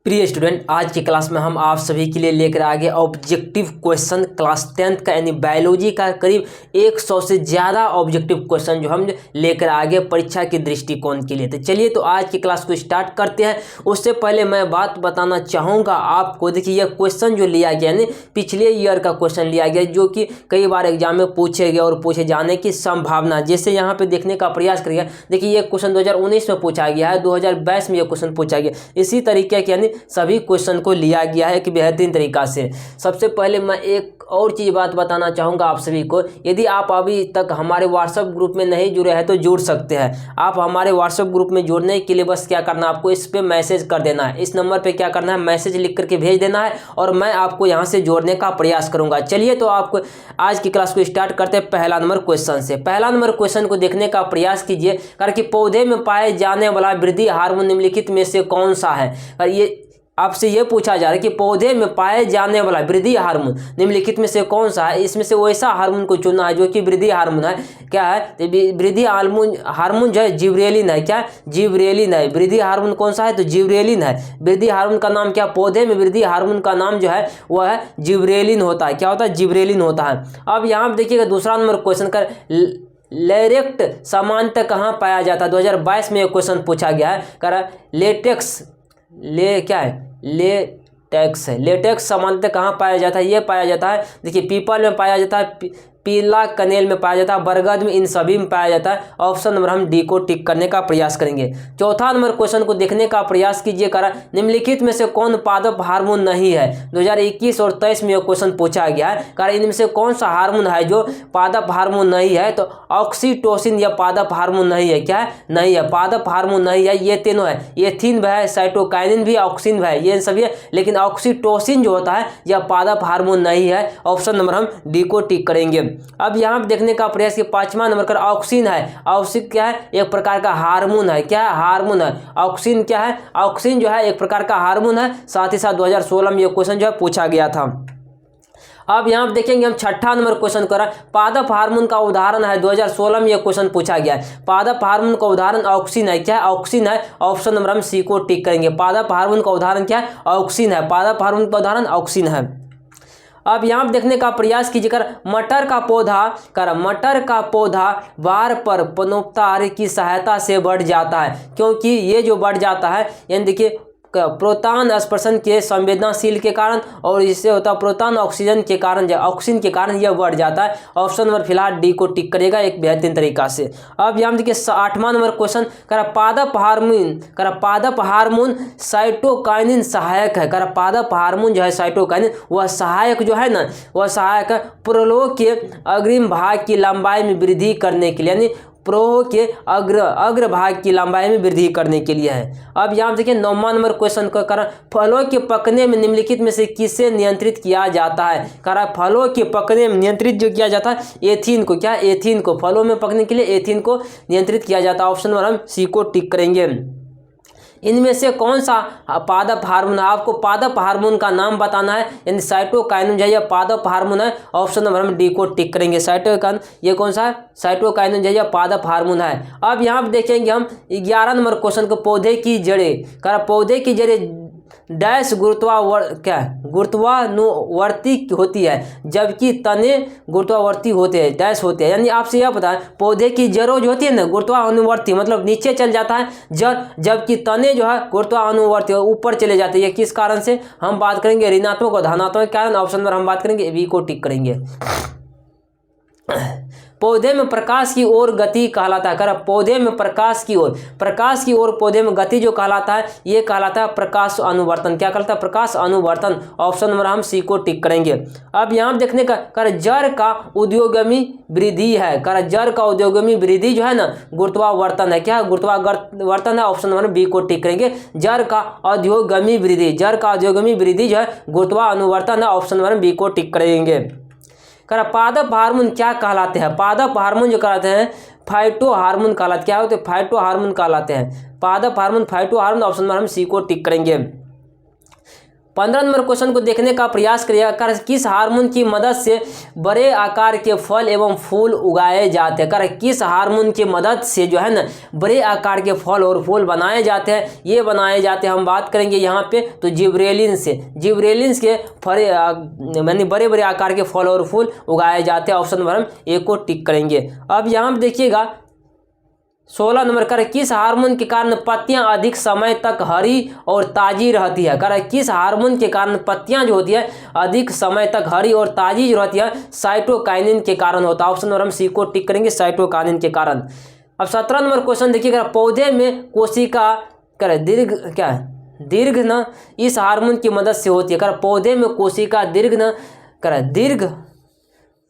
प्रिय स्टूडेंट, आज की क्लास में हम आप सभी के लिए लेकर आ गए ऑब्जेक्टिव क्वेश्चन क्लास 10th का यानी बायोलॉजी का करीब 100 से ज़्यादा ऑब्जेक्टिव क्वेश्चन जो हम लेकर आ गए परीक्षा के दृष्टिकोण के लिए। तो चलिए तो आज की क्लास को स्टार्ट करते हैं। उससे पहले मैं बात बताना चाहूँगा आपको। देखिए, यह क्वेश्चन जो लिया गया यानी पिछले ईयर का क्वेश्चन लिया गया जो कि कई बार एग्जाम में पूछे गए और पूछे जाने की संभावना, जैसे यहाँ पर देखने का प्रयास करिएगा। देखिए, ये क्वेश्चन 2019 में पूछा गया है, 2022 में यह क्वेश्चन पूछा गया। इसी तरीके के यानी सभी क्वेश्चन को लिया गया है कि बेहतरीन तरीका से। सबसे पहले मैं एक और चीज़ बात बताना चाहूँगा आप सभी को। यदि आप अभी तक हमारे व्हाट्सएप ग्रुप में नहीं जुड़े हैं तो जुड़ सकते हैं। आप हमारे व्हाट्सएप ग्रुप में जुड़ने के लिए बस क्या करना है, आपको इस पे मैसेज कर देना है। इस नंबर पे क्या करना है, मैसेज लिख करके भेज देना है और मैं आपको यहाँ से जोड़ने का प्रयास करूँगा। चलिए तो आपको आज की क्लास को स्टार्ट करते हैं पहला नंबर क्वेश्चन से। पहला नंबर क्वेश्चन को देखने का प्रयास कीजिए। कारण कि पौधे में पाए जाने वाला वृद्धि हार्मोन निम्नलिखित में से कौन सा है। और ये आपसे ये पूछा जा रहा है कि पौधे में पाए जाने वाला वृद्धि हार्मोन निम्नलिखित में से कौन सा है। इसमें से वैसा हार्मोन को चुनना है जो कि वृद्धि हार्मोन है। क्या है, वृद्धि हार्मोन जो है जिबरेलिन है। क्या, जिबरेलिन है। वृद्धि हार्मोन कौन सा है, तो जिबरेलिन है। वृद्धि हार्मोन का नाम क्या, पौधे में वृद्धि हार्मोन का नाम जो है वह है जिबरेलिन होता है। क्या होता है, जिबरेलिन होता है। अब यहाँ पर देखिएगा दूसरा नंबर क्वेश्चन का, लेटेक्स सामान्यतः कहाँ पाया जाता है। 2022 में यह क्वेश्चन पूछा गया है। कह लेटेक्स क्या है, लेटेक्स है। लेटेक्स सामान्यतः कहाँ पाया जाता है, ये पाया जाता है। देखिए, पीपल में पाया जाता है, पीला कनेल में पाया जाता है, बरगद में, इन सभी में पाया जाता है। ऑप्शन नंबर हम डी को टिक करने का प्रयास करेंगे। चौथा नंबर क्वेश्चन को देखने का प्रयास कीजिए। करा निम्नलिखित में से कौन पादप हार्मोन नहीं है। 2021 और 23 में यह क्वेश्चन पूछा गया है। कारण इनमें से कौन सा हार्मोन है जो पादप हार्मोन नहीं है, तो ऑक्सीटोसिन या पादप हार्मोन नहीं है। क्या है, नहीं है, पादप हार्मोन नहीं है। ये तीनों है, एथिन भी है, साइटोकाइनिन भी, ऑक्सिन भी है, ये सभी है। लेकिन ऑक्सीटोसिन जो होता है यह पादप हार्मोन नहीं है। ऑप्शन नंबर हम डी को टिक करेंगे। अब यहाँ देखने का प्रयास कि पांचवा नंबर का ऑक्सिन है। ऑक्सिन क्या है, एक प्रकार का हार्मोन है। क्या है, हार्मोन है। ऑक्सिन क्या है, ऑक्सिन जो है एक प्रकार का हार्मोन है। साथ ही साथ 2016 में यह क्वेश्चन जो है पूछा गया था। अब यहाँ देखेंगे हम छठा नंबर क्वेश्चन कर रहा है, पादप हार्मोन का उदाहरण है। 2016 में यह क्वेश्चन पूछा गया है। पादप हार्मोन का उदाहरण ऑक्सिन है। क्या है, ऑक्सिन है। ऑप्शन नंबर हम सी को टिक करेंगे। पादप हार्मोन का उदाहरण क्या है, ऑक्सिन है। पादप हार्मोन का उदाहरण ऑक्सिन है। अब यहाँ देखने का प्रयास कीजिए। मटर का पौधा वार पर पनोपतार की सहायता से बढ़ जाता है, क्योंकि ये जो बढ़ जाता है यानी देखिए प्रोटॉन स्पर्शन के संवेदनशील के कारण, और इससे होता है प्रोटॉन ऑक्सीजन के कारण, ऑक्सीजन के कारण यह बढ़ जाता है। ऑप्शन नंबर फिलहाल डी को टिक करेगा एक बेहतरीन तरीका से। अब यहाँ देखिए आठवां नंबर क्वेश्चन पादप हार्मोन साइटोकाइनिन सहायक है। पादप हार्मोन जो है साइटोकाइनिन वह सहायक जो है ना, वह सहायक है प्रोलोग के अग्रिम भाग की लंबाई में वृद्धि करने के लिए, यानी प्रोह के अग्र भाग की लंबाई में वृद्धि करने के लिए है। अब यहाँ देखिए नौवां नंबर क्वेश्चन का कारण फलों के पकने में निम्नलिखित में से किसे नियंत्रित किया जाता है। कारण फलों के पकने में नियंत्रित जो किया जाता है एथीन को। क्या, एथीन को। फलों में पकने के लिए एथीन को नियंत्रित किया जाता है। ऑप्शन नंबर हम सी को टिक करेंगे। इनमें से कौन सा पादप हार्मोन है, आपको पादप हार्मोन का नाम बताना है। यानी साइटोकाइनिन जो है यह पादप हार्मोन है। ऑप्शन नंबर हम डी को टिक करेंगे। साइटोकाइनिन ये कौन सा है, साइटोकाइनिन जो है यह पादप हार्मोन है। अब यहाँ पर देखेंगे हम 11 नंबर क्वेश्चन को, पौधे की जड़ें। पौधे की जड़ें डैश गुरुत्वानुवर्ती होती है, जबकि तने गुरुत्वावर्ती होते हैं, डैश होते हैं। यानी आपसे यह पता है पौधे की जड़ों जो होती है ना गुरुत्वानुवर्ती, मतलब नीचे चल जाता है जड़, जबकि तने जो है गुरुत्वानुवर्ती ऊपर चले जाते हैं। किस कारण से हम बात करेंगे, ऋणात्मक और धनात्मक कारण। ऑप्शन नंबर हम बात करेंगे बी को टिक करेंगे। पौधे में प्रकाश की ओर गति कहलाता है। पौधे में प्रकाश की ओर पौधे में गति जो कहलाता है ये कहलाता है प्रकाश अनुवर्तन। क्या कहलाता है, प्रकाश अनुवर्तन। ऑप्शन नंबर हम सी को टिक करेंगे। अब यहाँ देखने का जड़ का उद्योगमी वृद्धि है। जड़ का उद्योगमी वृद्धि जो है ना गुरुत्वावर्तन है। क्या, गुरुत्वावर्तन है। ऑप्शन नंबर बी को टिक करेंगे। जड़ का उद्योगमी वृद्धि जो है गुरुत्वानुवर्तन है। ऑप्शन नंबर बी को टिक करेंगे। पादप हार्मोन क्या कहलाते हैं, पादप हार्मोन जो कहलाते हैं फाइटो हार्मोन कहलाते। क्या होते हैं, फाइटो हार्मोन कहलाते हैं। पादप hormone phyto hormone. Option number हम सी को टिक करेंगे। 15 नंबर क्वेश्चन को देखने का प्रयास करिएगा। किस हार्मोन की मदद से बड़े आकार के फल एवं फूल उगाए जाते हैं। किस हार्मोन की मदद से जो है ना बड़े आकार के फल और फूल बनाए जाते हैं। ये बनाए जाते हैं, हम बात करेंगे यहाँ पे तो जिब्रेलिन से। जिब्रेलिन के यानी बड़े बड़े आकार के फल और फूल उगाए जाते हैं। ऑप्शन नंबर हम ए को टिक करेंगे। अब यहाँ पे देखिएगा 16 नंबर किस हार्मोन के कारण पत्तियां अधिक समय तक हरी और ताजी रहती है। किस हार्मोन के कारण पत्तियां जो होती है अधिक समय तक हरी और ताजी जो रहती है, साइटोकाइनिन के कारण होता है। ऑप्शन नंबर हम सी को टिक करेंगे, साइटोकाइनिन के कारण। अब 17 नंबर क्वेश्चन देखिएगा, पौधे में कोशिका दीर्घ न इस हार्मोन की मदद से होती है। पौधे में कोशिका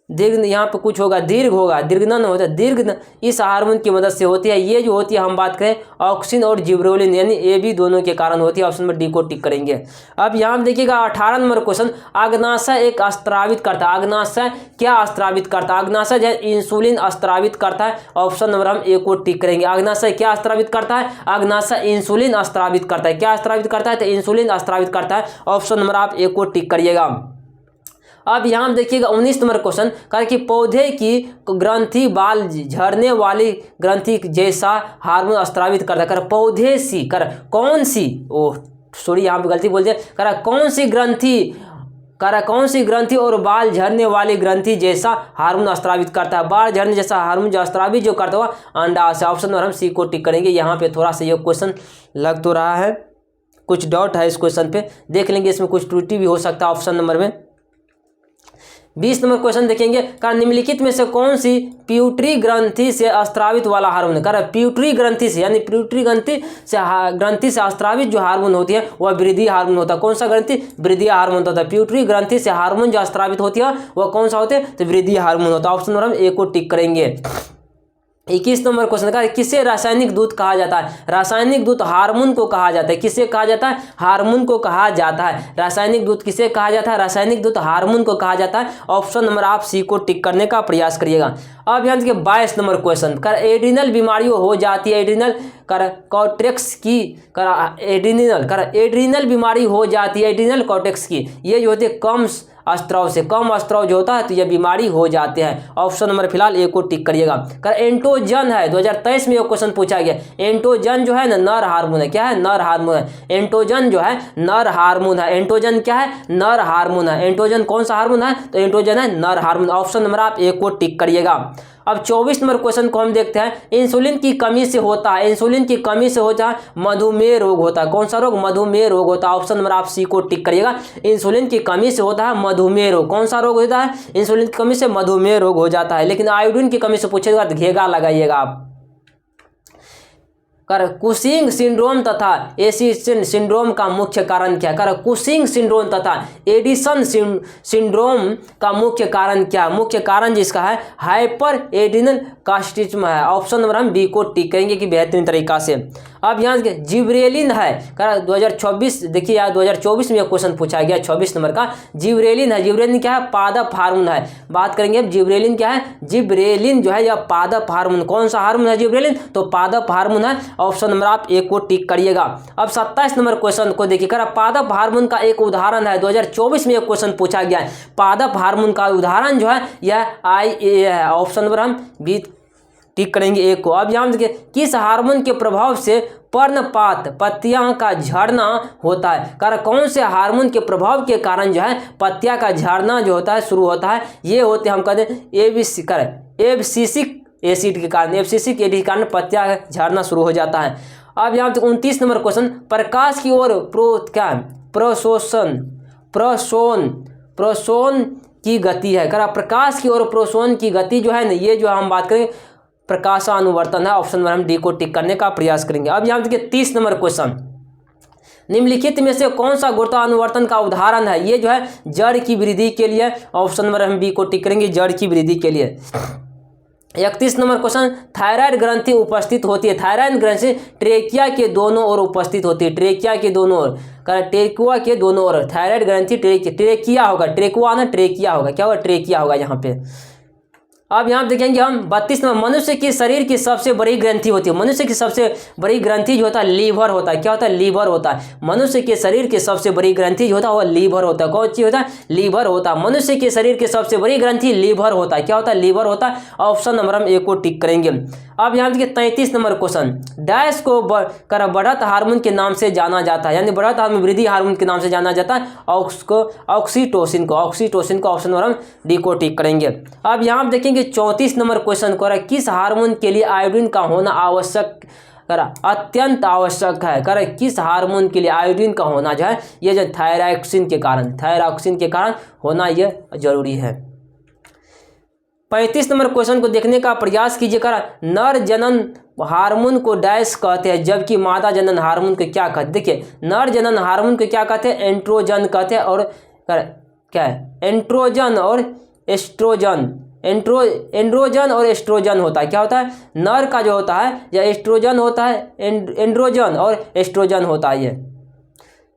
दीर्घ यहाँ पे कुछ होगा, दीर्घ होगा, दीर्घनन होता है, दीर्घ इस हार्मोन की मदद से होती है। ये जो होती है हम बात करें ऑक्सिन और जिब्रेलिन, यानी ए भी दोनों के कारण होती है। ऑप्शन नंबर डी को टिक करेंगे। अब यहाँ पे देखिएगा 18 नंबर क्वेश्चन, अग्नाशय एक स्त्रावित करता है। अग्नाशय क्या स्त्रावित करता है? अग्नाशय जो है इंसुलिन स्त्रावित करता है। ऑप्शन नंबर हम ए को टिक करेंगे। अग्नाशय क्या स्त्रावित करता है? अग्नाशय इंसुलिन स्त्रावित करता है। क्या स्त्रावित करता है? तो इंसुलिन स्त्रावित करता है। ऑप्शन नंबर आप ए को टिक करिएगा। अब यहाँ देखिएगा 19 नंबर क्वेश्चन, कि पौधे की ग्रंथि बाल झड़ने वाली ग्रंथि जैसा हार्मोन स्त्रावित करता है। पौधे सी कौन सी, सॉरी यहाँ पे गलती बोल दिया, कौन सी ग्रंथि और बाल झड़ने वाली ग्रंथि जैसा हार्मोन स्त्रावित करता है। बाल झड़ने जैसा हार्मोन जो स्त्रावित जो करता हुआ अंडाशय। ऑप्शन नंबर हम सी को टिक करेंगे। यहाँ पे थोड़ा सा ये क्वेश्चन लग तो रहा है, कुछ डाउट है इस क्वेश्चन पे, देख लेंगे, इसमें कुछ त्रुटि भी हो सकता है ऑप्शन नंबर में। 20 नंबर क्वेश्चन देखेंगे, निम्नलिखित में से कौन सी प्यूटरी ग्रंथि से स्त्रावित वाला हार्मोन है। प्यूटरी ग्रंथि से, यानी प्यूटरी ग्रंथि से स्त्रावित जो हार्मोन होती है वह वृद्धि हार्मोन होता है। कौन सा ग्रंथि? वृद्धि हार्मोन होता है। प्यूटरी ग्रंथि से हार्मोन जो स्त्रावित होती है वह कौन सा होते हैं? तो वृद्धि हार्मोन होता है। ऑप्शन नंबर हम ए को टिक करेंगे। 21 नंबर क्वेश्चन का, किसे रासायनिक दूत कहा जाता है? रासायनिक दूत हार्मोन को कहा जाता है। किसे कहा जाता है? हार्मोन को कहा जाता है। रासायनिक दूत किसे कहा जाता है? रासायनिक दूत हार्मोन को कहा जाता है। ऑप्शन नंबर आप सी को टिक करने का प्रयास करिएगा। अब यहाँ देखिए 22 नंबर क्वेश्चन, एड्रिनल बीमारियों हो जाती है, एड्रिनल कॉर्टेक्स की एड्रिनल बीमारी हो जाती है, एड्रिनल कॉर्टेक्स की। ये जो होती है कम स्त्राव जो होता है तो ये बीमारी हो जाते हैं। ऑप्शन नंबर फिलहाल ए को टिक करिएगा। एंटोजन है, 2023 में ये क्वेश्चन पूछा गया। एंटोजन जो है ना नर हार्मोन है। क्या है? नर हार्मोन है। एंटोजन जो है नर हार्मोन है। एंटोजन क्या है? नर हार्मोन है। एंटोजन कौन सा हार्मोन है? तो एंटोजन है नर हार्मोन। ऑप्शन नंबर आप ए को टिक करिएगा। अब 24 नंबर क्वेश्चन को हम देखते हैं, इंसुलिन की कमी से होता है, इंसुलिन की कमी से होता है मधुमेह रोग होता है। कौन सा रोग? मधुमेह रोग होता है। ऑप्शन नंबर आप सी को टिक करिएगा। इंसुलिन की कमी से होता है मधुमेह रोग। कौन सा रोग होता है? इंसुलिन की कमी से मधुमेह रोग हो जाता है। लेकिन आयोडीन की कमी से पूछेगा तो घेगा लगाइएगा आप। कुशिंग सिंड्रोम तथा एडिसन सिंड्रोम का मुख्य कारण क्या है? कुशिंग सिंड्रोम तथा एडिसन सिंड्रोम का मुख्य कारण क्या है? मुख्य कारण जिसका है हाइपर एड्रिनल कास्टिज्म है। ऑप्शन नंबर हम बी को टिक करेंगे कि बेहतरीन तरीका से। अब यहाँ जिब्रेलिन है, 2024 देखिए यार 2024 में यह क्वेश्चन पूछा गया 24 नंबर का। जिब्रेलिन है, जिब्रेलिन क्या है? पादप हार्मोन है। बात करेंगे अब जिब्रेलिन क्या है? जिब्रेलिन जो है यह पादप हार्मोन। कौन सा हार्मोन है जिब्रेलिन? तो पादप हार्मोन है। ऑप्शन नंबर आप ए को टिक करिएगा। अब 27 नंबर क्वेश्चन को देखिए, पादप हार्मोन का एक उदाहरण है, 2024 में यह क्वेश्चन पूछा गया है। पादप हार्मोन का उदाहरण जो है यह IA है। ऑप्शन नंबर हम बी टिक करेंगे ए को। अब यहाँ देखिए, किस हार्मोन के प्रभाव से पर्णपात पत्तियां का झड़ना होता है? कौन से हार्मोन के प्रभाव के कारण जो है पत्तियां का झड़ना जो होता है शुरू होता है? ये होते हम कहते हैं एब्सिसिक एसिड के कारण, एब्सिसिक एसिड के कारण पत्तियां झड़ना शुरू हो जाता है। अब यहाँ 29 नंबर क्वेश्चन, प्रकाश की ओर प्रोसोन की गति है। प्रकाश की ओर प्रोसोन की गति जो है ना, ये जो हम बात करें प्रकाशानुवर्तन है। ऑप्शन नंबर हम डी को टिक करने का प्रयास करेंगे। अब यहाँ देखिए 30 नंबर क्वेश्चन, निम्नलिखित में से कौन सा गुरुत्वानुवर्तन का उदाहरण है? ये जो है जड़ की वृद्धि के लिए। ऑप्शन नंबर हम बी को टिक करेंगे, जड़ की वृद्धि के लिए। 31 नंबर क्वेश्चन, थायराइड ग्रंथि उपस्थित होती है। थायराइड ग्रंथि ट्रेकिया के दोनों ओर उपस्थित होती है। ट्रेकिया के दोनों ओर, टेकुआ के दोनों ओर थायराइड ग्रंथि ट्रेकिया होगा। ट्रेकुआ ना ट्रेकिया होगा, क्या होगा? ट्रेकिया होगा यहाँ पे। अब यहाँ देखेंगे हम 32 नंबर, मनुष्य की शरीर की सबसे बड़ी ग्रंथि होती है। मनुष्य की सबसे बड़ी ग्रंथि जो होता है लीवर होता है। क्या होता है? लीवर होता है। मनुष्य के शरीर की सबसे बड़ी ग्रंथि जो होता है वो लीवर होता है। कौन चीज होता है? लीवर होता है। मनुष्य के शरीर की सबसे बड़ी ग्रंथि लीवर होता है। क्या होता है? लीवर होता है। ऑप्शन नंबर हम ए को टिक करेंगे। अब यहाँ देखिए 33 नंबर क्वेश्चन, डैश को बढ़त हार्मोन के नाम से जाना जाता है, यानी बढ़त हार्मोन वृद्धि हार्मोन के नाम से जाना जाता है ऑक्सीटोसिन को। ऑप्शन नंबर हम डी को टिक करेंगे। अब यहाँ आप देखेंगे 34 नंबर क्वेश्चन को, किस हार्मोन के लिए आयोडीन का होना आवश्यक अत्यंत आवश्यक है? किस हार्मोन के लिए आयोडीन का होना जो है ये जो थायरॉक्सिन के कारण होना ये जरूरी है। 35 नंबर क्वेश्चन को देखने का प्रयास कीजिए। नर जनन हार्मोन को डैश कहते हैं, जबकि मादा जनन हार्मोन को क्या कहते हैं? देखिए, नर जनन हार्मोन को क्या कहते हैं? एंड्रोजन कहते हैं। और क्या है? एंड्रोजन और एस्ट्रोजन। एंड्रोजन और एस्ट्रोजन होता है। क्या होता है? नर का जो होता है या एस्ट्रोजन होता है, एंड्रोजन और एस्ट्रोजन होता है।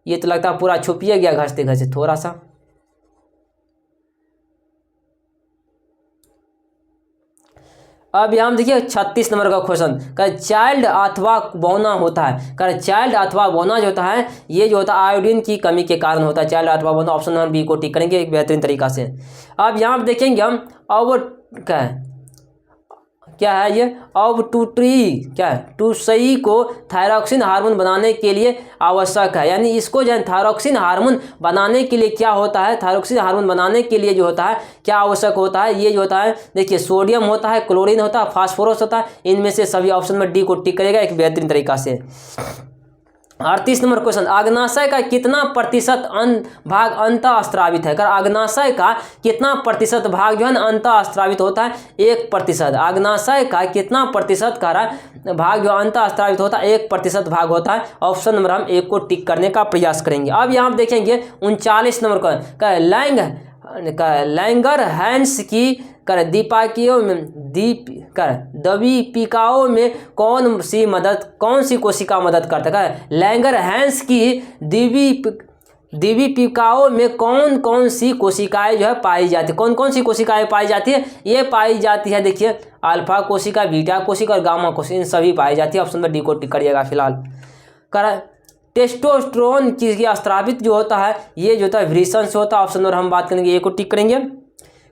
ये तो लगता है पूरा छुपिए गया घसते घसते थोड़ा सा। अब यहाँ देखिए 36 नंबर का क्वेश्चन, चाइल्ड अथवा बौना होता है। चाइल्ड अथवा बौना जो होता है ये जो होता है आयोडीन की कमी के कारण होता है। चाइल्ड अथवा बौना, ऑप्शन नंबर बी को टिक करेंगे एक बेहतरीन तरीका से। अब यहाँ देखेंगे हम क्या है ये टूसई को थायरॉक्सिन हार्मोन बनाने के लिए आवश्यक है, यानी इसको जो है थायरॉक्सिन हार्मोन बनाने के लिए क्या होता है? थायरॉक्सिन हार्मोन बनाने के लिए जो होता है क्या आवश्यक होता है? ये जो होता है देखिए सोडियम होता है, क्लोरीन होता है, फास्फोरस होता है। इनमें से सभी ऑप्शन में डी को टिक करेगा एक बेहतरीन तरीका से। 38 नंबर क्वेश्चन, अग्नाशय का कितना प्रतिशत भाग अंतः स्त्रावित है? अग्नाशय का कितना प्रतिशत भाग जो है ना अंतः स्त्रावित होता है? 1%। अग्नाशय का कितना प्रतिशत भाग जो अंतः स्त्रावित होता है? 1% भाग होता है। ऑप्शन नंबर हम एक को टिक करने का प्रयास करेंगे। अब यहाँ देखेंगे 39 नंबर का लैंगर हैंस की दीपिकाओं में कौन सी कोशिका मदद करता है? लैंगर हैंस की दीपिकाओं में कौन सी कोशिकाएं जो है पाई जाती है? कौन सी कोशिकाएं पाई जाती है? ये पाई जाती है देखिए अल्फा कोशिका, बीटा कोशिका और गामा कोशिका, इन सभी पाई जाती है। ऑप्शन नंबर डी को टिक करिएगा फिलहाल। टेस्टोस्टेरोन की स्त्रावित जो होता है ये जो होता है वृषण से होता है। ऑप्शन नंबर हम बात करेंगे ए को टिक करेंगे।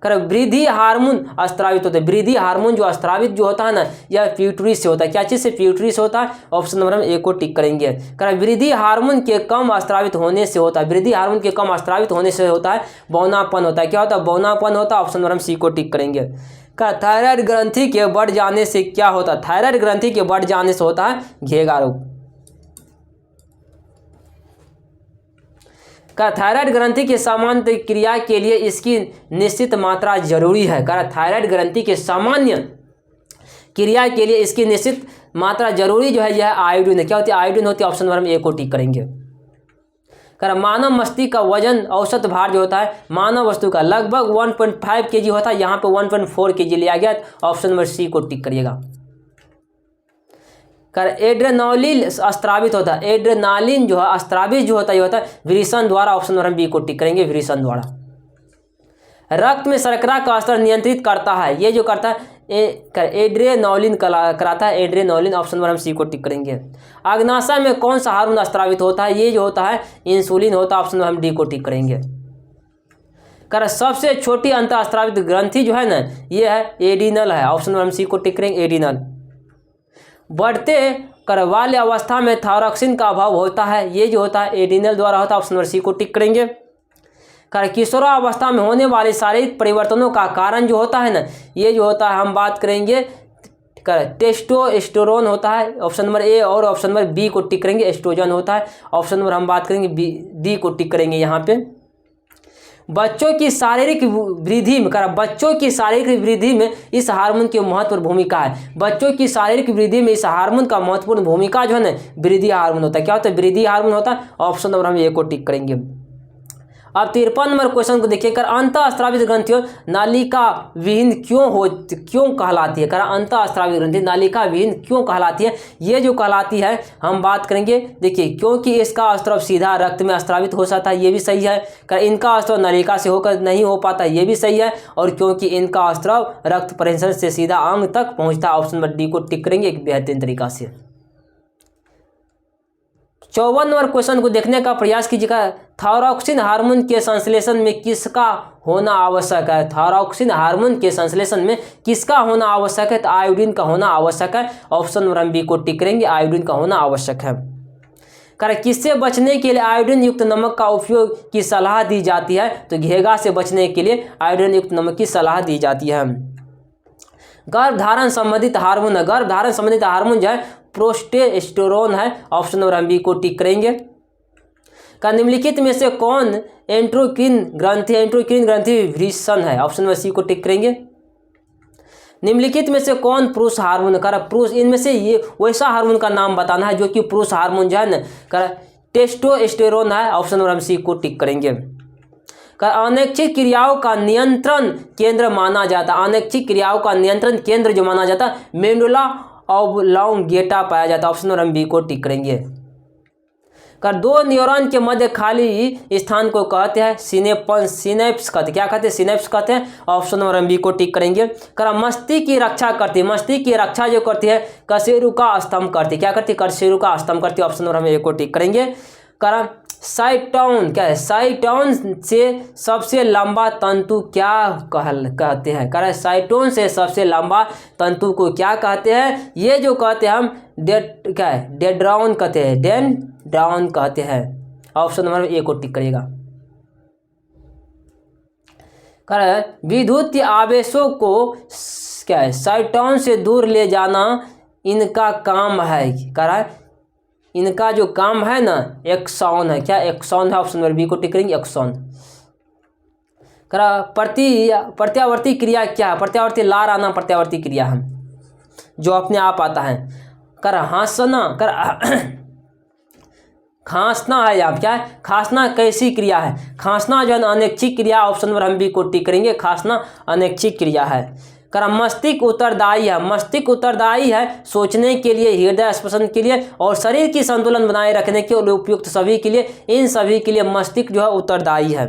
वृद्धि हार्मोन स्त्रावित होता है। वृद्धि हार्मोन जो स्त्रावित जो होता है ना यह प्यूटरी से होता है। क्या चीज़ से? प्यूटरी से होता है। ऑप्शन नंबर हम ए को टिक करेंगे। वृद्धि हार्मोन के कम स्त्रावित होने से होता है। वृद्धि हार्मोन के कम स्त्रावित होने से होता है बौनापन होता है। क्या होता है? बौनापन होता है। ऑप्शन नंबर हम सी को टिक करेंगे। थायराइड ग्रंथि के बढ़ जाने से क्या होता है? थायराइड ग्रंथि के बढ़ जाने से होता है घेगा रोग। थायराइड ग्रंथि की सामान्य क्रिया के लिए इसकी निश्चित मात्रा जरूरी है। थायराइड ग्रंथि के सामान्य क्रिया के लिए इसकी निश्चित मात्रा जरूरी जो है यह आयोडीन है। क्या होती है? आयोडीन होती है। ऑप्शन नंबर हम ए को टिक करेंगे। मानव मस्तिष्क का वजन औसत भार जो होता है मानव वस्तु का लगभग 1.5 kg होता है। यहाँ पे 1.4 kg लिया गया। ऑप्शन नंबर सी को टिक करिएगा। एड्रेनालिन स्त्रावित होता है। एड्रेनालिन जो है स्त्रावित जो होता है ये होता है वृषण द्वारा। ऑप्शन नंबर हम बी को टिक करेंगे, वृषण द्वारा। रक्त में शर्करा का स्तर नियंत्रित करता है, ये जो करता है एड्रेनालिन कराता है, एड्रेनालिन। ऑप्शन नंबर हम सी को टिक करेंगे। अग्नाशय में कौन सा हार्मोन स्त्रावित होता है? ये जो होता है इंसुलिन होता है। ऑप्शन नंबर हम डी को टिक करेंगे। सबसे छोटी अंतः स्त्रावित ग्रंथि जो है ना ये है एडिनल है। ऑप्शन नंबर हम सी को टिक करेंगे, एडिनल। बढ़ते वाले अवस्था में थायरॉक्सिन का अभाव होता है, ये जो होता है एडिनल द्वारा होता है। ऑप्शन नंबर सी को टिक करेंगे। किशोरावस्था में होने वाले शारीरिक परिवर्तनों का कारण जो होता है ना ये जो होता है हम बात करेंगे टेस्टोस्टेरोन होता है। ऑप्शन नंबर ए और ऑप्शन नंबर बी को टिक करेंगे, एस्ट्रोजन होता है। ऑप्शन नंबर हम बात करेंगे डी को टिक करेंगे यहाँ पे। बच्चों की शारीरिक वृद्धि में इस हार्मोन की महत्वपूर्ण भूमिका है। बच्चों की शारीरिक वृद्धि में इस हार्मोन का महत्वपूर्ण भूमिका जो है ना वृद्धि हार्मोन होता है। क्या होता है? वृद्धि हार्मोन होता है। ऑप्शन नंबर हम ए को टिक करेंगे। अब 53 नंबर क्वेश्चन को देखिए, कर अंतःस्रावित ग्रंथियों नालिका विहीन क्यों कहलाती है। कर अंतःस्रावित ग्रंथि नालिका विहीन क्यों कहलाती है। ये जो कहलाती है हम बात करेंगे, देखिए क्योंकि इसका स्राव सीधा रक्त में स्रावित हो सकता है, ये भी सही है। कर इनका स्राव नलिका से होकर नहीं हो पाता, ये भी सही है। और क्योंकि इनका स्राव रक्त परिसर से सीधा अंग तक पहुंचता है, ऑप्शन नंबर डी को टिक करेंगे एक बेहतरीन तरीका से। 54 नंबर क्वेश्चन को देखने का प्रयास कीजिएगा, थायरॉक्सिन हार्मोन के संश्लेषण में किसका होना आवश्यक है। थायरॉक्सिन हार्मोन के संश्लेषण में किसका होना आवश्यक है, तो आयोडीन का होना आवश्यक है। ऑप्शन नंबर बी को टिक करेंगे, आयोडीन का होना आवश्यक है। किससे बचने के लिए आयोडीन युक्त नमक का उपयोग की सलाह दी जाती है, तो घेगा से बचने के लिए आयोडीन युक्त नमक की सलाह दी जाती है। गर्भधारण संबंधित हार्मोन है, गर्भधारण संबंधित हार्मोन जो है प्रोस्टेस्टेरोन है। ऑप्शन नंबर बी को टिक करेंगे। निम्नलिखित में से कौन एंड्रोक्रीन ग्रंथि, एंड्रोक्रीन ग्रंथि वृषण है। ऑप्शन नंबर सी को टिक करेंगे। निम्नलिखित में से कौन पुरुष हार्मोन, पुरुष इनमें से ये वैसा हार्मोन का नाम बताना है जो कि पुरुष हार्मोन जो है ना टेस्टोस्टेरोन है। ऑप्शन नंबर सी को टिक करेंगे। अनैच्छिक क्रियाओं का नियंत्रण केंद्र माना जाता है, अनैच्छिक क्रियाओं का नियंत्रण केंद्र जो माना जाता है मेडुला ऑब्लोंगेटा पाया जाता है। ऑप्शन नंबर बी को टिक करेंगे। दो न्यूरॉन के मध्य खाली स्थान को कहते हैं सिनेप्स कहते, क्या कहते हैं, सिनेप्स कहते हैं। ऑप्शन नंबर बी को टिक करेंगे। मस्तिष्क की रक्षा करती है, मस्तिष्क की रक्षा जो करती है कशेरुका स्तंभ करती है, क्या करती है, कशेरुका स्तंभ करती है। ऑप्शन नंबर ए को टिक करेंगे। साइटोन क्या है, साइटोन से सबसे लंबा तंतु क्या कहते हैं। साइटोन से सबसे लंबा तंतु को क्या कहते हैं, ये जो कहते हैं हम डेंड्रान कहते हैं, डेंड्रान कहते हैं। ऑप्शन नंबर ए को टिक करिएगा। विद्युत आवेशों को क्या है साइटोन से दूर ले जाना इनका काम है। इनका जो काम है ना एक्सॉन है, क्या एक्सॉन है। ऑप्शन नंबर बी को टिक करेंगे, एक्सॉन। प्रत्यावर्ती क्रिया क्या है, प्रत्यावर्ती लार आना प्रत्यावर्ती क्रिया है जो अपने आप आता है। हांसना खांसना है, आप क्या है, खांसना कैसी क्रिया है, खांसना जो है अनैच्छिक क्रिया। ऑप्शन नंबर हम बी को टिक करेंगे, खांसना अनैच्छिक क्रिया है। मस्तिष्क उत्तरदायी है, मस्तिष्क उत्तरदायी है सोचने के लिए, हृदय स्पंदन के लिए और शरीर की संतुलन बनाए रखने के लिए उपयुक्त सभी के लिए, इन सभी के लिए मस्तिष्क जो है उत्तरदायी है।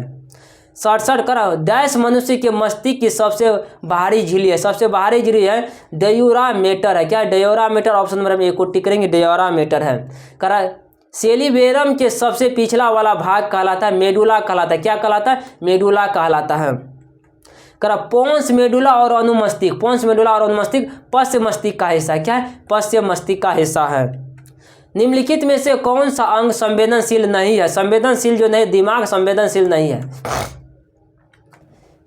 67 डैश मनुष्य के मस्तिष्क की सबसे बाहरी झिल्ली है, सबसे बाहरी झिल्ली है डेयूरामेटर है, क्या डेयूरामेटर। ऑप्शन नंबर ए को टिक करेंगे, डेयूरामेटर है। सेरिबेरम के सबसे पिछला वाला भाग कहलाता है मेडुला कहलाता है, क्या कहलाता है, मेडुला कहलाता है। पोन्स मेडुला और अनुमस्तिष्क, पोन्स मेडुला और अनुमस्तिष्क पश्च मस्तिष्क का हिस्सा, क्या है, पश्च मस्तिष्क का हिस्सा है। निम्नलिखित में से कौन सा अंग संवेदनशील नहीं है, संवेदनशील जो नहीं, दिमाग संवेदनशील नहीं है।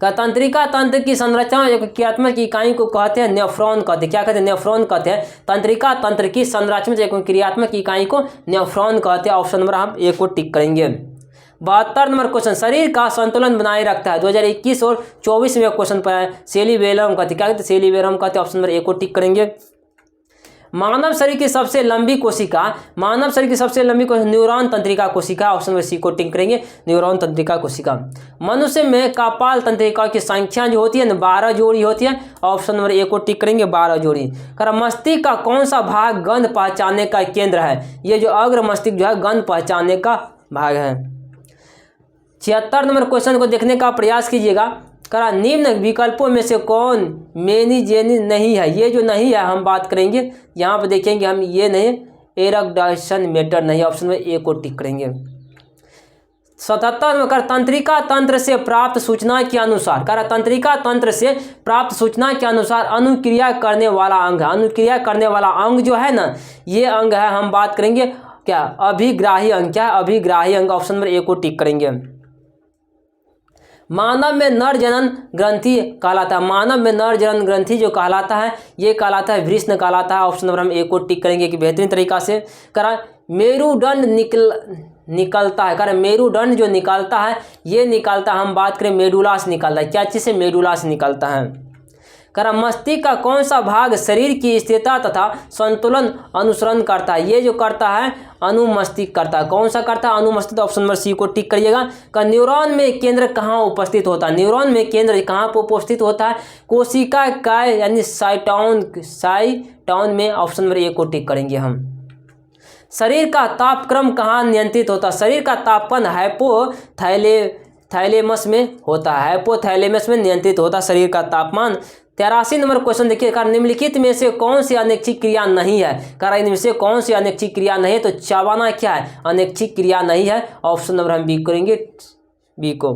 तंत्रिका तंत्र की संरचना क्रियात्मक इकाई को कहते हैं नेफ्रॉन कहते हैं, क्या कहते हैं, नेफ्रॉन कहते हैं। तंत्रिका तंत्र की संरचना क्रियात्मक इकाई को नेफ्रॉन कहते हैं। ऑप्शन नंबर हम ए को टिक करेंगे। 72 नंबर क्वेश्चन, शरीर का संतुलन बनाए रखता है 2021 और 24 में क्वेश्चन पर है सेरिबेलम कहते, क्या कहते हैं, सेरिबेलम कहते। ऑप्शन नंबर ए को टिक करेंगे। मानव शरीर की सबसे लंबी कोशिका, मानव शरीर की सबसे लंबी कोशिका न्यूरॉन तंत्रिका कोशिका। ऑप्शन नंबर सी को टिक करेंगे, न्यूरॉन तंत्रिका कोशिका। मनुष्य में कपाल तंत्रिका की संख्या जो होती है ना 12 जोड़ी होती है। ऑप्शन नंबर ए को टिक करेंगे, 12 जोड़ी। मस्तिष्क का कौन सा भाग गंध पहचानने का केंद्र है, ये जो अग्र मस्तिष्क जो है गंध पहचानने का भाग है। 76 नंबर क्वेश्चन को देखने का प्रयास कीजिएगा। निम्न विकल्पों में से कौन मेनिजेनी नहीं है, ये जो नहीं है हम बात करेंगे, यहाँ पर देखेंगे हम, ये नहीं, एरक्डाइशन मैटर नहीं। ऑप्शन में ए को टिक करेंगे। 77 में तंत्रिका तंत्र से प्राप्त सूचना के अनुसार, तंत्रिका तंत्र से प्राप्त सूचना के अनुसार अनुक्रिया करने वाला अंग है, अनुक्रिया करने वाला अंग जो है ना ये अंग है, हम बात करेंगे क्या, अभिग्राही अंग, क्या है, अभिग्राही अंग। ऑप्शन नंबर ए को टिक करेंगे। मानव में नर जनन ग्रंथि कहलाता है, मानव में नर जनन ग्रंथि जो कहलाता है ये कहलाता है वृषण कहलाता है। ऑप्शन नंबर हम ए को टिक करेंगे कि बेहतरीन तरीका से। मेरुदंड निकलता है, मेरुदंड जो निकलता है ये निकलता है, हम बात करें मेडुला से निकलता है, क्या चीज़ से, मेडुला से निकलता है। करा मस्तिष्क का कौन सा भाग शरीर की स्थिरता तथा संतुलन अनुसरण करता है? ये जो करता है अनुमस्तिष्क करता है। कौन सा करता है? अनुमस्तिष्क। ऑप्शन नंबर सी को टिक करिएगा। का न्यूरॉन में केंद्र कहाँ उपस्थित होता है? न्यूरॉन में केंद्र कहाँ पर उपस्थित होता है? कोशिका काय यानी साइटॉन में। ऑप्शन नंबर ए को टिक करेंगे हम। शरीर का तापक्रम कहाँ नियंत्रित होता है? शरीर का तापमान हाइपोथैलेमस में होता है। हाइपोथैलेमस में नियंत्रित होता है शरीर का तापमान। 83 नंबर क्वेश्चन देखिए, कारण निम्नलिखित में से कौन सी अनैच्छिक क्रिया नहीं है? कारण इनमें से कौन सी अनैच्छिक क्रिया नहीं है? तो चबाना क्या है? अनैच्छिक क्रिया नहीं है। ऑप्शन नंबर हम बी करेंगे, बी को।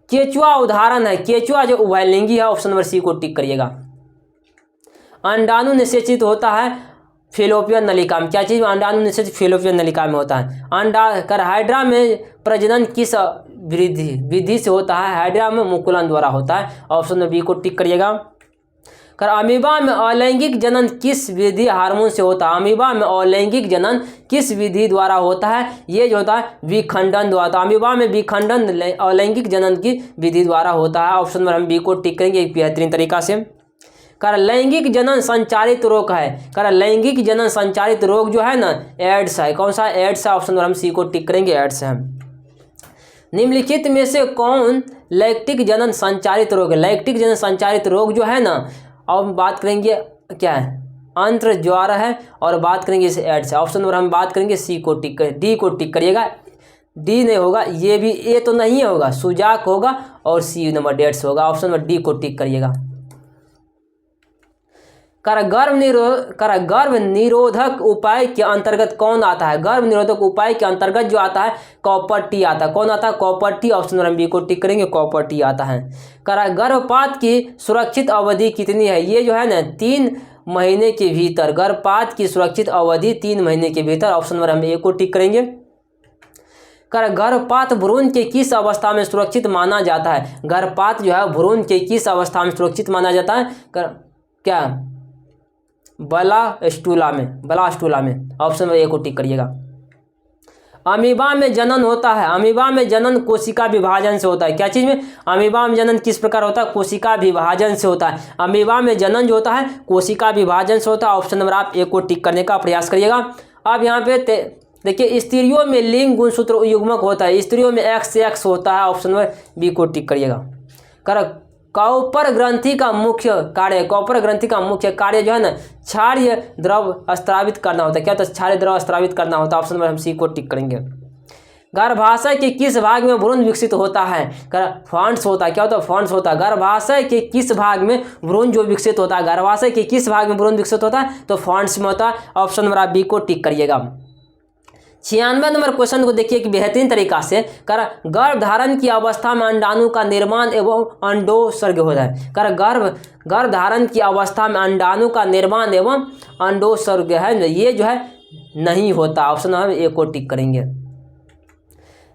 केचुआ उदाहरण है। केचुआ जो उभयलिंगी है। ऑप्शन नंबर सी को टिक करिएगा। अंडाणु निषेचित होता है फेलोपियन नलिका में। क्या चीज? अंडाणु निषेचित फेलोपियन नलिका में होता है। हाइड्रा में प्रजनन किस विधि से होता है? हाइड्रा में मुकुलन द्वारा होता है। ऑप्शन नंबर बी को टिक करिएगा। अमीबा में अलैंगिक जनन किस विधि हार्मोन से होता है? अमीबा में अलैंगिक जनन किस विधि द्वारा होता है? ये जो होता है विखंडन द्वारा। अमीबा में विखंडन अलैंगिक जनन की विधि द्वारा होता है। ऑप्शन नंबर हम बी को टिक करेंगे एक बेहतरीन तरीका से। लैंगिक जनन संचारित रोग है। लैंगिक जनन संचारित रोग जो है ना, एड्स है। कौन सा? एड्स है। ऑप्शन नंबर हम सी को टिक करेंगे, एड्स है। निम्नलिखित में से कौन लैक्टिक जनन संचारित रोग है? लैक्टिक जनन संचारित रोग जो है ना, अब बात करेंगे क्या है? अंत्र ज्वार है। और बात करेंगे इसे एड्स है। ऑप्शन नंबर हम बात करेंगे सी को टिक कर, डी को टिक करिएगा। डी नहीं होगा, ये भी ए तो नहीं होगा, सुजाक होगा और सी नंबर एड्स होगा। ऑप्शन नंबर डी को टिक करिएगा। गर्भ निरोधक उपाय के अंतर्गत कौन आता है? गर्भ निरोधक उपाय के अंतर्गत जो आता है कॉपर टी आता है। कौन आता है? Copper T. Option number B को टिक करेंगे, कॉपर टी आता है। गर्भपात की सुरक्षित अवधि कितनी है? ये जो है ना 3 महीने के भीतर। गर्भपात की सुरक्षित अवधि 3 महीने के भीतर। ऑप्शन नंबर हम ए को टिक करेंगे। गर्भपात भ्रूण के किस अवस्था में सुरक्षित माना जाता है? गर्भपात जो है भ्रूण के किस अवस्था में सुरक्षित माना जाता है? क्या? ब्लास्टुला में। ऑप्शन नंबर ए को टिक करिएगा। अमीबा में जनन होता है। अमीबा में जनन कोशिका विभाजन से होता है। क्या चीज में? अमीबा में जनन किस प्रकार होता है? कोशिका विभाजन से होता है। अमीबा में जनन जो होता है कोशिका विभाजन से होता है। ऑप्शन नंबर आप ए को टिक करने का प्रयास करिएगा। अब यहाँ पे देखिए, स्त्रियों में लिंग गुणसूत्र युग्मक होता है। स्त्रियों में XX होता है। ऑप्शन नंबर बी को टिक करिएगा। कॉपर ग्रंथि का मुख्य कार्य, कॉपर ग्रंथि का मुख्य कार्य जो है ना क्षारीय द्रव स्त्रावित करना होता है। क्या होता है? क्षारीय द्रव स्त्रावित करना होता है। ऑप्शन नंबर हम सी को टिक करेंगे। गर्भाशय के किस भाग में भ्रूण विकसित होता है? फॉन्ट्स होता है। क्या होता है? फॉन्ट्स होता है। गर्भाशय के किस भाग में भ्रूण जो विकसित होता है? गर्भाशय के किस भाग में भ्रूण विकसित होता है? तो फॉन्ट्स में होता है। ऑप्शन नंबर आप बी को टिक करिएगा। 96 नंबर क्वेश्चन को देखिए कि बेहतरीन तरीका से। गर्भधारण की अवस्था में अंडाणु का निर्माण एवं अंडोत्सर्ग होता है। गर्भधारण की अवस्था में अंडाणु का निर्माण एवं अंडोत्सर्ग है, ये जो है नहीं होता। ऑप्शन नंबर ए को टिक करेंगे।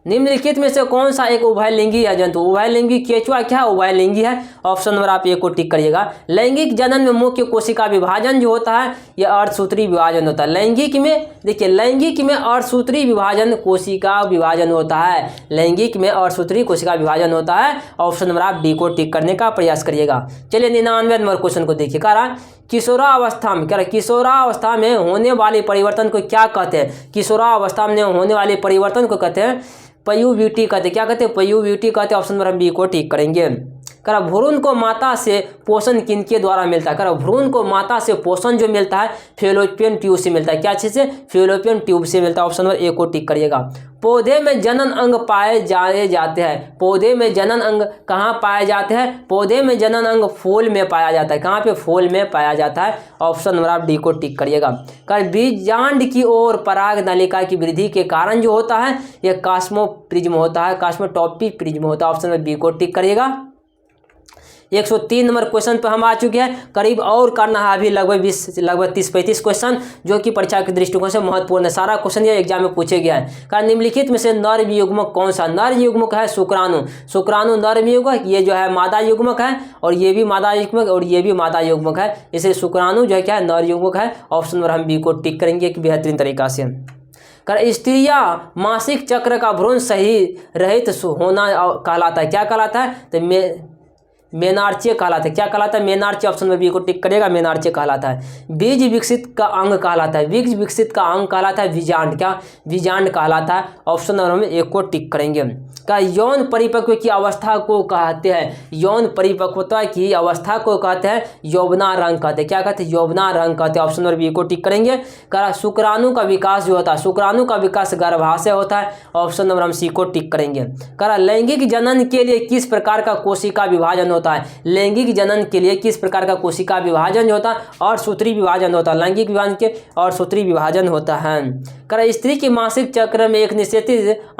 निम्नलिखित में से कौन सा एक उभयलिंगी है जंतु? उभयलिंगी केचुआ क्या है? उभयलिंगी है। ऑप्शन नंबर आप ए को टिक करिएगा। लैंगिक जनन में मुख्य कोशिका विभाजन जो होता है यह अर्धसूत्री विभाजन होता है। लैंगिक में देखिए, लैंगिक में अर्धसूत्री विभाजन कोशिका विभाजन होता है। लैंगिक में अर्धसूत्री कोशिका विभाजन होता है। ऑप्शन नंबर आप डी को टिक करने का प्रयास करिएगा। चलिए 99 नंबर क्वेश्चन को देखिए। किशोरावस्था में किशोरावस्था में होने वाले परिवर्तन को क्या कहते हैं? किशोरावस्था में होने वाले परिवर्तन को कहते हैं प्यूबर्टी कहते हैं। क्या कहते हैं? प्यूबर्टी कहते हैं। ऑप्शन नंबर बी को टिक करेंगे। भ्रूण को माता से पोषण किनके द्वारा मिलता है? भ्रूण को माता से पोषण जो मिलता है फेलोपियन ट्यूब से मिलता है। क्या चीज से? फेलोपियन ट्यूब से मिलता है। ऑप्शन नंबर ए को टिक करिएगा। पौधे में जनन अंग पाए जाते हैं। पौधे में जनन अंग कहाँ पाए जाते हैं? पौधे में जनन अंग फूल में पाया जाता है। कहाँ पे? फूल में पाया जाता है। ऑप्शन नंबर आप डी को टिक करिएगा। बीजांड की ओर पराग नलिका की वृद्धि के कारण जो होता है यह कास्मोप्रिज्म होता है, कास्मोटॉपी प्रिज्म होता है। ऑप्शन नंबर बी को टिक करिएगा। 103 नंबर क्वेश्चन पर हम आ चुके हैं। करीब और करना है अभी लगभग 30-35 क्वेश्चन जो कि परीक्षा के दृष्टिकोण से महत्वपूर्ण है। सारा क्वेश्चन ये एग्जाम में पूछे गया है। कारण निम्नलिखित में से नर युग्मक कौन सा? नर युग्मक है शुक्राणु। शुक्राणु नर युग्मक, ये जो है मादा युग्मक है और ये भी मादा युग्मक और ये भी मादा युग्मक है। इसलिए शुक्राणु जो है क्या है? नर युग्मक है। ऑप्शन नंबर हम बी को टिक करेंगे एक बेहतरीन तरीका से। स्त्रियां मासिक चक्र का भ्रूण सही रहित होना कहलाता है। क्या कहलाता है? तो मेनार्चे कहलाता है। क्या कहलाता है? मेनार्चे। ऑप्शन में बी को टिक करिएगा, मेनार्चे कहलाता है। बीज विकसित का अंग कहलाता है। बीज विकसित का अंग कहलाता है बीजांड। क्या? बीजांड कहलाता है। ऑप्शन नंबर हम एक को टिक करेंगे। का यौन परिपक्व की अवस्था को कहते हैं, यौन परिपक्वता की अवस्था को कहते हैं यौवनारंग कहते हैं। क्या कहते हैं? यौवनारंग कहते हैं। ऑप्शन नंबर बी को टिक करेंगे। कहा शुक्राणु का विकास जो होता है, शुक्राणु का विकास गर्भाशय होता है। ऑप्शन नंबर हम सी को टिक करेंगे। कहा लैंगिक जनन के लिए किस प्रकार का कोशिका विभाजन होता है? लैंगिक जनन के लिए किस प्रकार का कोशिका विभाजन होता है? और सूत्री विभाजन होता है। लैंगिक विभाजन के और सूत्री विभाजन होता है। कहा स्त्री के मासिक चक्र में एक निश्चित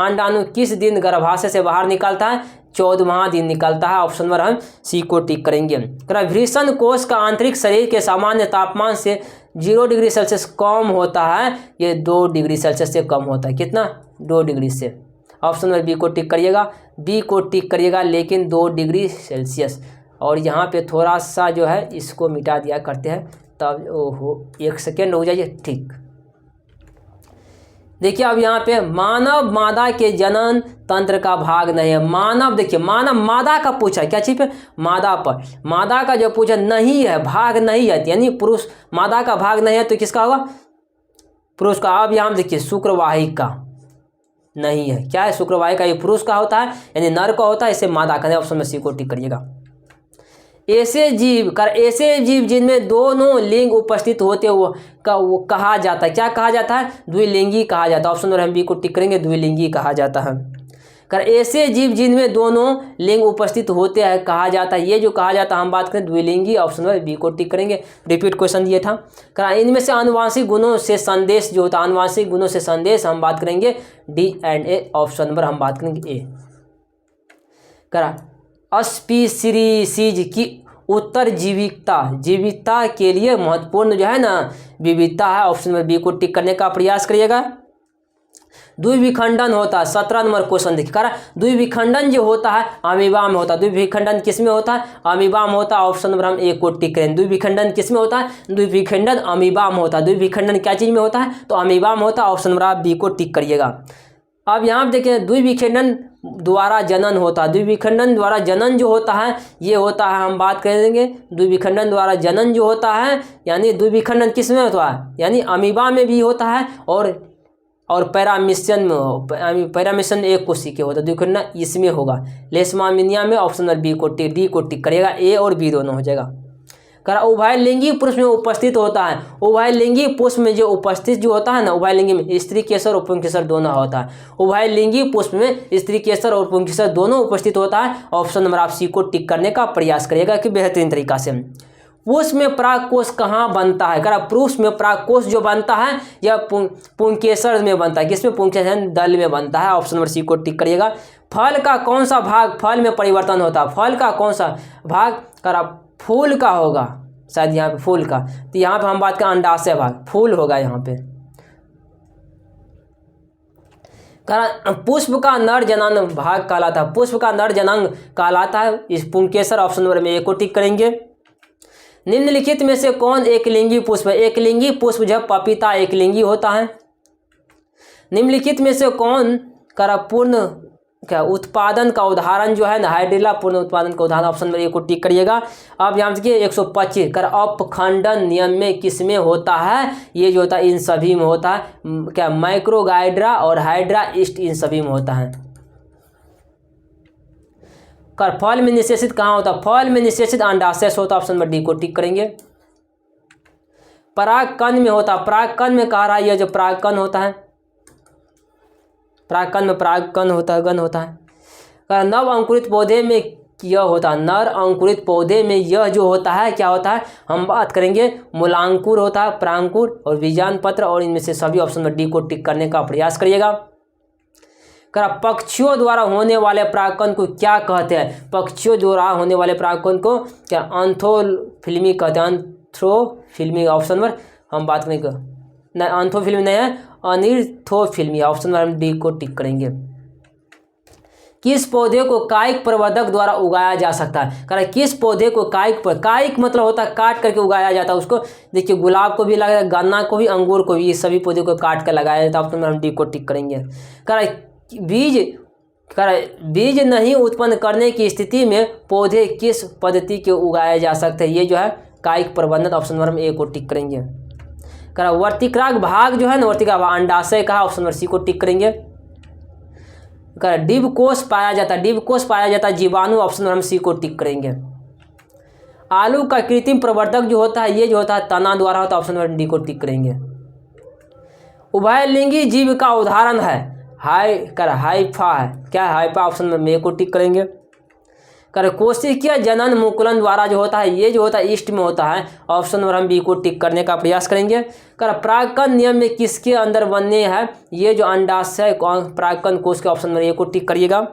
अंडाणु किस दिन गर्भाशय से बाहर निकलता है? 14वां दिन निकलता है। ऑप्शन नंबर हम सी को टिक करेंगे। कहा वृषण कोश का आंतरिक शरीर के सामान्य तापमान से 0 डिग्री सेल्सियस कम होता है। ये 2 डिग्री सेल्सियस से कम होता है। कितना? 2 डिग्री से। ऑप्शन नंबर बी को टिक करिएगा, बी को टिक करिएगा, लेकिन 2 डिग्री सेल्सियस। और यहाँ पे थोड़ा सा जो है इसको मिटा दिया करते हैं तब। ओहो, 1 सेकेंड हो जाइए। ठीक, देखिए अब यहाँ पे मानव मादा के जनन तंत्र का भाग नहीं है। मानव, देखिए मानव मादा का पूछा, क्या चीज पे? मादा पर। मादा का जो पूछा नहीं है, भाग नहीं है, यानी पुरुष मादा का भाग नहीं है तो किसका होगा? पुरुष का। अब यहाँ देखिए शुक्रवाहिक का नहीं है। क्या है? शुक्रवाहिक का। ये पुरुष का होता है, यानी नर का होता है, इसे मादा का। ऑप्शन में सी को टिक करिएगा। ऐसे जीव जिनमें दोनों लिंग उपस्थित होते वो कहा जाता है। क्या कहा जाता है? द्विलिंगी कहा जाता है। ऑप्शन नंबर हम बी को टिक करेंगे, द्विलिंगी कहा जाता है। ऐसे जीव जिनमें दोनों लिंग उपस्थित होते हैं कहा जाता है। ये जो कहा जाता है हम बात करें द्विलिंगी। ऑप्शन नंबर बी को टिक करेंगे। रिपीट क्वेश्चन ये था। इनमें से आनुवांशिक गुणों से संदेश जो होता है, आनुवांशिक गुणों से संदेश हम बात करेंगे D and A. Option number हम बात करेंगे ए। स्पीशीज की उत्तर जीविकता के लिए महत्वपूर्ण जो है ना विविधता है। ऑप्शन नंबर बी को टिक करने का प्रयास करिएगा। द्विविखंडन होता है। 17 नंबर क्वेश्चन देखिए। द्विविखंडन जो होता है अमीबा में होता है। द्विविखंडन किस में होता है? अमीबा में होता है। ऑप्शन नंबर हम ए को टिक करें। द्विविखंडन किस में होता है? द्विविखंडन अमीबा में होता है। द्विविखंडन क्या चीज में होता है? तो अमीबा में होता है। ऑप्शन नंबर आप बी को टिक करिएगा। अब यहाँ पे देखिए द्विविखंडन द्वारा जनन होता है। द्विविखंडन द्वारा जनन जो होता है ये होता है, हम बात करेंगे द्विविखंडन द्वारा जनन जो होता है, यानी द्विविखंडन किस में होता है? यानी अमीबा में भी होता है और पैरामीशियन में। पैरामीशियन एक कोशिकीय होता है। द्विविखंडन इसमें होगा, लेशमानिया में। ऑप्शन नंबर बी को टिक, डी को टिक करिएगा। ए और बी दोनों हो जाएगा। उभयलिंगी पुरुष में उपस्थित होता है। उभयलिंगी पुरुष में जो उपस्थित जो होता है ना, उभयलिंगी में स्त्री केसर और पुंकेसर दोनों होता है। उभयलिंगी पुरुष में स्त्री केसर और पुंकेसर दोनों उपस्थित होता है। ऑप्शन नंबर आप सी को टिक करने का प्रयास करिएगा कि बेहतरीन तरीका से। पुरुष में परागकोश कहाँ बनता है? पुरुष में परागकोश जो बनता है यह पुंकेसर में बनता है। किसमें? पुंकेसर दल में बनता है। ऑप्शन नंबर सी को टिक करिएगा। फल का कौन सा भाग फल में परिवर्तन होता है? फल का कौन सा भाग? फूल का होगा शायद, यहाँ पे फूल का। तो यहाँ पे हम बात करें अंडाशय भाग, फूल होगा यहाँ पे। पुष्प का नर जनांग भाग कहलाता है। पुष्प का नर जनांग कहलाता है इस पुंकेसर। ऑप्शन नंबर में ए को टिक करेंगे। निम्नलिखित में से कौन एकलिंगी पुष्प है? एकलिंगी पुष्प जब पपीता एकलिंगी होता है। निम्नलिखित में से कौन पूर्ण उत्पादन का उदाहरण जो है ना, हाइड्रिला पूर्ण उत्पादन का उदाहरण? ऑप्शन नंबर ए को टिक करिएगा। अब यहाँ देखिए 125 अपखंडन नियम में किसमें होता है? ये जो होता है इन सभी में होता है। क्या? माइक्रोगाइड्रा और हाइड्रा ईस्ट इन सभी में होता है। फल में निषेचित कहाँ होता है? फल में निषेचित अंडाशय होता है। ऑप्शन नंबर डी को टिक करेंगे। परागकण में होता है। परागकण में कह रहा है, यह जो परागकण होता है, परागकण में परागकण होता है, गण होता है। नव अंकुरित पौधे में यह होता है। नर अंकुरित पौधे में यह जो होता है क्या होता है? हम बात करेंगे मूलांकुर होता है, परांकुर और बीजांड पत्र, और इनमें से सभी। ऑप्शन नंबर डी को टिक करने का प्रयास करिएगा। पक्षियों द्वारा होने वाले परागकण को क्या कहते हैं? पक्षियों द्वारा होने वाले परागकण को क्या एंथोफिल्मी कहते हैं? एंथोफिल्मी। ऑप्शन नंबर हम बात करेंगे नहीं, एंथोफिल्मी नहीं है, अनिर्थोफिल्मी। ऑप्शन नंबर हम डी को टिक करेंगे। किस पौधे को कायिक प्रवर्धक द्वारा उगाया जा सकता है? किस पौधे को कायिक मतलब होता है काट करके उगाया जाता है उसको। देखिए गुलाब को भी लगाया, गन्ना को भी, अंगूर को भी, ये सभी पौधे को काट कर लगाया जाता है। ऑप्शन नंबर हम डी को टिक करेंगे। बीज बीज नहीं उत्पन्न करने की स्थिति में पौधे किस पद्धति के उगाए जा सकते हैं? ये जो है कायिक प्रबंधन, ऑप्शन नंबर ए को टिक करेंगे। वर्तिकाग्र भाग जो है ना, वर्तिकाग्र भाग अंडाशय का, ऑप्शन नंबर सी को टिक करेंगे। डिंबकोश पाया जाता है, डिंबकोश पाया जाता है जीवाणु, ऑप्शन नंबर सी को टिक करेंगे। आलू का कृत्रिम प्रवर्धक जो होता है, ये जो होता है तना द्वारा होता है, ऑप्शन नंबर डी को टिक करेंगे। उभयलिंगी जीव का उदाहरण है हाइफा है, क्या है हाइफा, ऑप्शन में ए को टिक करेंगे। कोशिकीय जनन मुकुलन द्वारा जो होता है, ये जो होता है ईस्ट में होता है, ऑप्शन नंबर हम बी को टिक करने का प्रयास करेंगे। परागकण नियम में किसके अंदर बनने हैं? ये जो अंडाशय परागकण कोश के, ऑप्शन नंबर ए को टिक करिएगा।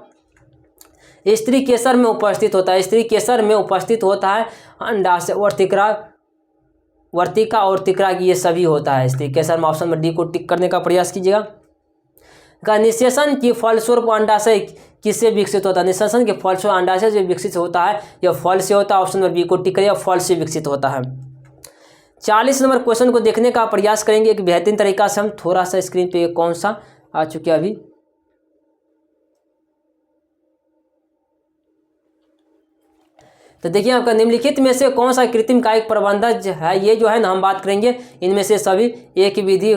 स्त्री केसर में उपस्थित होता है, स्त्री केसर में उपस्थित होता है अंडाशय, वर्तिका और तिकरा की, ये सभी होता है स्त्री केसर में, ऑप्शन नंबर डी को टिक करने का प्रयास कीजिएगा। निषेचन की फलस्वरूप अंडाशय किससे विकसित होता है? निषेचन के फलस्वरूप अंडाशय जो विकसित होता है, यह फल से होता है, ऑप्शन नंबर बी को टिक करिएगा, फल से विकसित होता है। 40 नंबर क्वेश्चन को देखने का प्रयास करेंगे एक बेहतरीन तरीका से। हम थोड़ा सा स्क्रीन पे कौन सा आ चुके अभी, तो देखिए आपका निम्नलिखित में से कौन सा कृत्रिम कायिक प्रबंधक है? ये जो है ना हम बात करेंगे इनमें से सभी एक विधि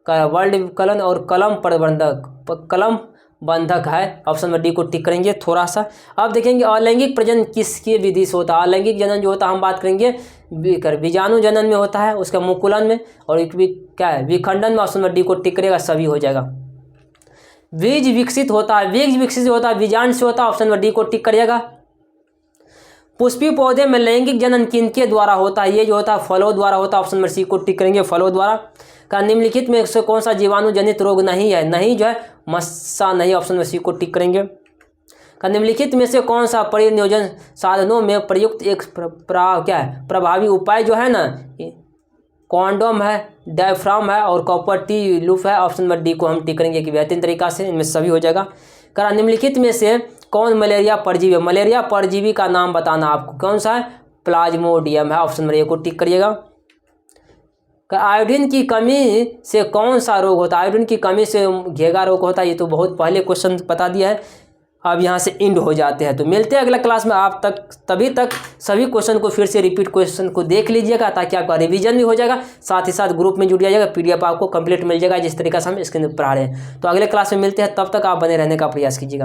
का वर्ल्ड विकलन और कलम प्रबंधक, कलम बंधक है, ऑप्शन नंबर डी को टिक करेंगे थोड़ा सा। अब देखेंगे अलैंगिक प्रजनन किसकी विधि से होता है? अलैंगिक जनन जो होता है हम बात करेंगे बीजाणु जनन में होता है, उसका मुकुलन में, और एक क्या है विखंडन में, ऑप्शन नंबर डी को टिक करेगा, सभी हो जाएगा। बीज विकसित होता है, बीज विकसित होता है बीजांड से होता है, ऑप्शन नंबर डी को टिक करिएगा। पुष्पी पौधे में लैंगिक जनन किनके द्वारा होता है? ये जो होता है फलों द्वारा होता है, ऑप्शन नंबर सी को टिक करेंगे, फलों द्वारा। निम्नलिखित में से कौन सा जीवाणु जनित रोग नहीं है? नहीं जो है मस्सा नहीं, ऑप्शन नंबर सी को टिक करेंगे। निम्नलिखित में से कौन सा परिनियोजन साधनों में प्रयुक्त एक क्या है प्रभावी उपाय जो है ना, कॉन्डोम है, डायफ्राम है और कॉपर टी लूप है, ऑप्शन नंबर डी को हम टिक करेंगे कि बेहतरीन तरीका से, इनमें सभी हो जाएगा। निम्नलिखित में से कौन मलेरिया परजीवी है? मलेरिया परजीवी का नाम बताना आपको, कौन सा है? प्लाज्मोडियम है, ऑप्शन नंबर ए को टिक करिएगा। आयोडीन की कमी से कौन सा रोग होता है? आयोडीन की कमी से घेगा रोग होता है, ये तो बहुत पहले क्वेश्चन बता दिया है। अब यहाँ से इंड हो जाते हैं, तो मिलते हैं अगला क्लास में। आप तभी तक सभी क्वेश्चन को फिर से रिपीट क्वेश्चन को देख लीजिएगा, ताकि आपका रिवीजन भी हो जाएगा, साथ ही साथ ग्रुप में जुड़ जाइएगा, पीडीएफ आपको कंप्लीट मिल जाएगा जिस तरीके से हम स्क्रीन पर पढ़ा रहे हैं। तो अगले क्लास में मिलते हैं, तब तक आप बने रहने का प्रयास कीजिएगा।